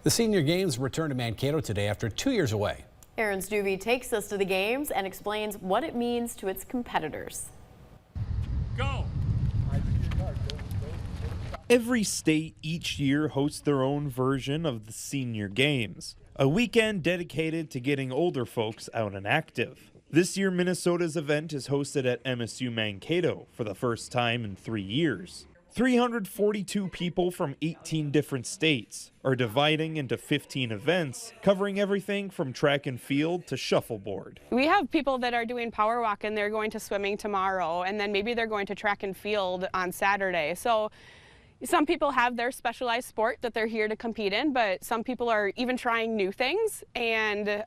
The Senior Games return to Mankato today after 2 years away. Aaron Stuvey takes us to the games and explains what it means to its competitors. Go! Every state each year hosts their own version of the Senior Games, a weekend dedicated to getting older folks out and active. This year, Minnesota's event is hosted at MSU Mankato for the first time in 3 years. 342 people from 18 different states are dividing into 15 events, covering everything from track and field to shuffleboard. We have people that are doing power walk and they're going to swimming tomorrow, and then maybe they're going to track and field on Saturday. So some people have their specialized sport that they're here to compete in, but some people are even trying new things and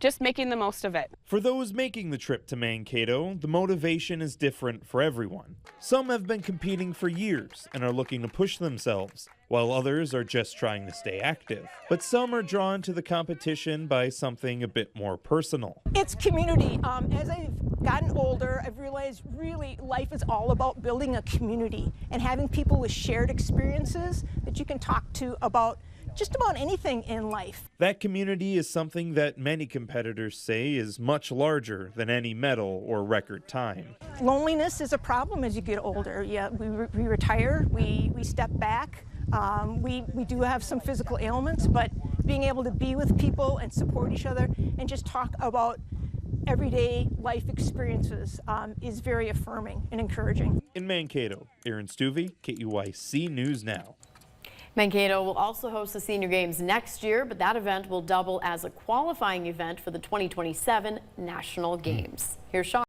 just making the most of it. For those making the trip to Mankato, the motivation is different for everyone. Some have been competing for years and are looking to push themselves, while others are just trying to stay active. But some are drawn to the competition by something a bit more personal. It's community. As I've gotten older, I've realized really life is all about building a community and having people with shared experiences that you can talk to about just about anything in life. That community is something that many competitors say is much larger than any medal or record time. Loneliness is a problem as you get older. Yeah, we retire, we step back. We do have some physical ailments, but being able to be with people and support each other and just talk about everyday life experiences is very affirming and encouraging. In Mankato, Aaron Stuvey, KUYC News Now. Mankato will also host the Senior Games next year, but that event will double as a qualifying event for the 2027 National Games. Here's Sean.